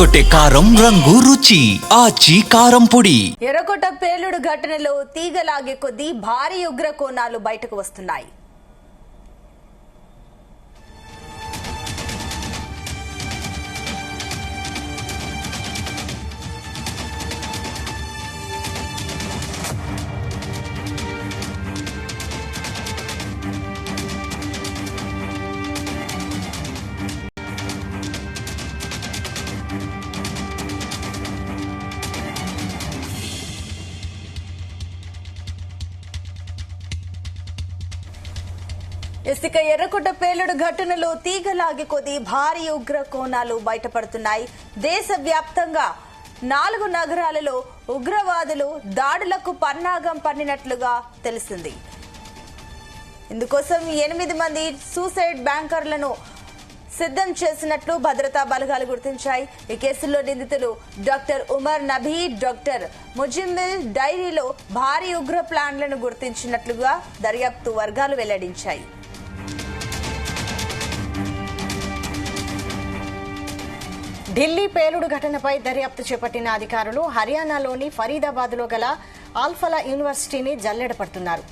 అదరగొట్టే కారం రంగు రుచి ఆచి కారం పొడి. ఎర్రకోట పేలుడు ఘటనలో తీగలాగే కొద్దీ భారీ ఉగ్ర కోణాలు బయటకు వస్తున్నాయి. ఇసుక ఎర్రకోట పేలుడు ఘటనలో తీగలాగి కొద్ది భారీ ఉగ్ర కోణాలు బయటపడుతున్నాయి. దేశవ్యాప్తంగా 4 నగరాలలో ఉగ్రవాదులు దాడులకు పన్నాగం పన్నినట్లుగా తెలిసింది. ఇందుకోసం 8 మంది సూసైడ్ బ్యాంకర్లను సిద్ధం చేసినట్లు భద్రతా బలగాలు గుర్తించాయి. ఈ కేసులో నిందితులు డాక్టర్ ఉమర్ నబీ, డాక్టర్ ముజిమ్మిల్ డైరీలో భారీ ఉగ్ర ప్లాన్లను గుర్తించినట్లుగా దర్యాప్తు వర్గాలు వెల్లడించాయి. ఢిల్లీ పేలుడు ఘటనపై దర్యాప్తు చేపట్టిన అధికారులు హర్యానాలోని ఫరీదాబాద్లో గల ఆల్ఫలా యూనివర్సిటీని జల్లెడపడుతున్నారు.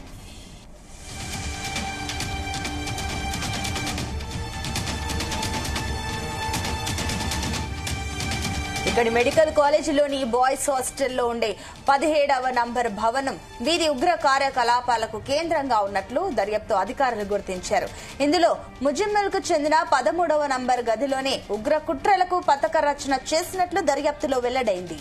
ఇక్కడి మెడికల్ కాలేజీలోని బాయ్స్ హాస్టల్లో ఉండే 17వ నంబర్ భవనం వీరి ఉగ్ర కార్యకలాపాలకు కేంద్రంగా ఉన్నట్లు దర్యాప్తు అధికారులు గుర్తించారు. ఇందులో ముజిమ్మిల్ కు చెందిన 13వ నంబర్ గదిలోనే ఉగ్ర కుట్రలకు పథక రచన చేసినట్లు దర్యాప్తులో వెల్లడైంది.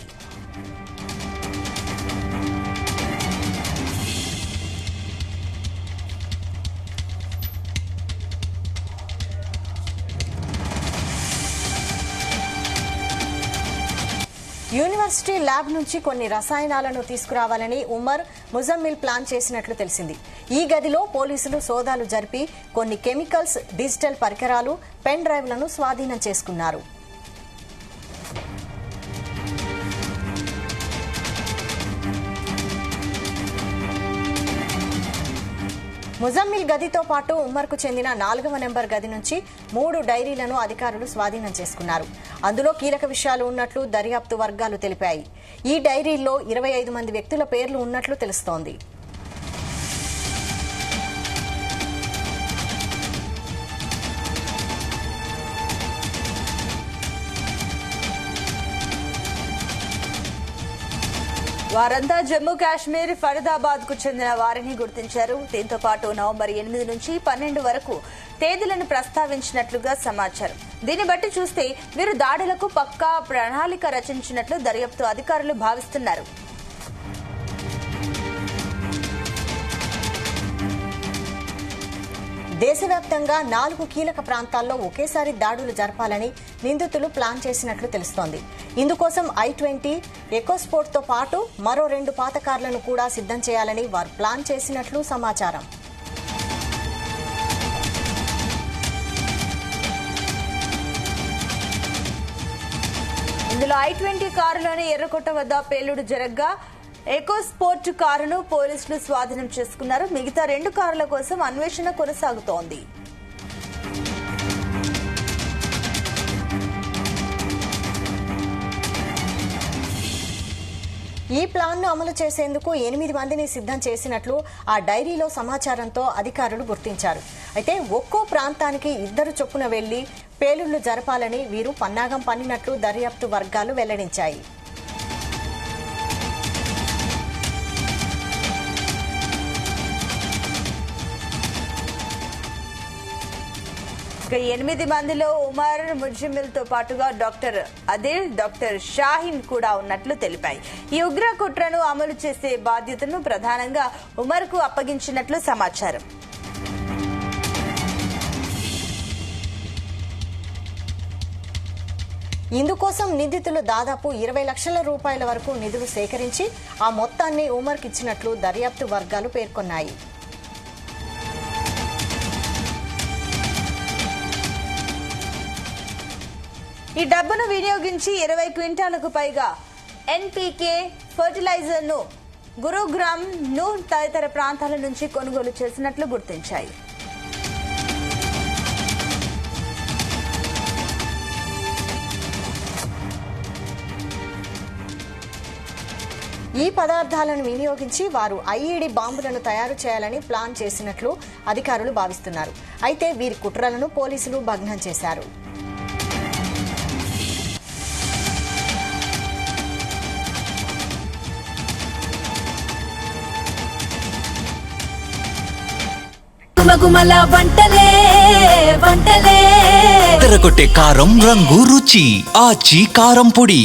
యూనివర్సిటీ ల్యాబ్ నుంచి కొన్ని రసాయనాలను తీసుకురావాలని ఉమర్ ముజమ్మిల్ ప్లాన్ చేసినట్లు తెలిసింది. ఈ గదిలో పోలీసులు సోదాలు జరిపి కొన్ని కెమికల్స్, డిజిటల్ పరికరాలు, పెన్ డ్రైవ్లను స్వాధీనం చేసుకున్నారు. ముజమ్మిల్ గదితో పాటు ఉమ్మర్కు చెందిన 4వ నెంబర్ గది నుంచి 3 డైరీలను అధికారులు స్వాధీనం చేసుకున్నారు. అందులో కీలక విషయాలు ఉన్నట్లు దర్యాప్తు వర్గాలు తెలిపాయి. ఈ డైరీల్లో 25 మంది వ్యక్తుల పేర్లు ఉన్నట్లు తెలుస్తోంది. వారంతా జమ్మూ కాశ్మీర్ ఫరీదాబాద్ కు చెందిన వారిని గుర్తించారు. దీంతో పాటు నవంబర్ 8 నుంచి 12 వరకు తేదీలను ప్రస్తావించినట్లుగా సమాచారం. దీన్ని బట్టి చూస్తే వీరు దాడులకు పక్కా ప్రణాళిక రచించినట్లు దర్యాప్తు అధికారులు భావిస్తున్నారు. దేశవ్యాప్తంగా 4 కీలక ప్రాంతాల్లో ఒకేసారి దాడులు జరపాలని నిందితులు ప్లాన్ చేసినట్లు తెలుస్తోంది. ఇందుకోసం I-20 ఎకోస్పోర్ట్ తో పాటు మరో 2 పాత కార్లను కూడా సిద్ధం చేయాలని వారు ప్లాన్ చేసినట్లు సమాచారం. ఇందులో I-20 కారులోని ఎర్రకోట వద్ద పేలుడు జరగ్గా ఎకోస్పోర్ట్ కారును పోలీసులు స్వాధీనం చేసుకున్నారు. మిగతా 2 కారుల కోసం అన్వేషణ కొనసాగుతోంది. ఈ ప్లాన్ను అమలు చేసేందుకు 8 మందిని సిద్ధం చేసినట్లు ఆ డైరీలో సమాచారంతో అధికారులు గుర్తించారు. అయితే ఒక్కో ప్రాంతానికి 2 చొప్పున వెళ్లి పేలుళ్లు జరపాలని వీరు పన్నాగం పన్నినట్లు దర్యాప్తు వర్గాలు వెల్లడించాయి. 8 మందిలో ఉమర్, ముజిమ్మిల్ తో పాటుగా డాక్టర్ అదిల్, డాక్టర్ షాహీన్ కూడా ఉన్నట్లు తెలిపాయి. ఈ ఉగ్ర కుట్రను అమలు చేసే బాధ్యతను ప్రధానంగా ఉమర్ కు అప్పగించినట్లు సమాచారం. ఇందుకోసం నిందితులు దాదాపు 20 లక్షల రూపాయల వరకు నిధులు సేకరించి ఆ మొత్తాన్ని ఉమర్కి ఇచ్చినట్లు దర్యాప్తు వర్గాలు పేర్కొన్నాయి. ఈ డబ్బును వినియోగించి 20 క్వింటాలకు పైగా ఎన్పీకే ఫర్టిలైజర్ ను గురుగ్రామ్ ను తదితర ప్రాంతాల నుంచి కొనుగోలు చేసినట్లు గుర్తించాయి. ఈ పదార్థాలను వినియోగించి వారు ఐఈడీ బాంబులను తయారు చేయాలని ప్లాన్ చేసినట్లు అధికారులు భావిస్తున్నారు. అయితే వీరి కుట్రలను పోలీసులు భగ్నం చేశారు. గుమగుమల వంటలే వంటలే తెరకొట్టే కారం రంగు రుచి ఆచి కారం పొడి.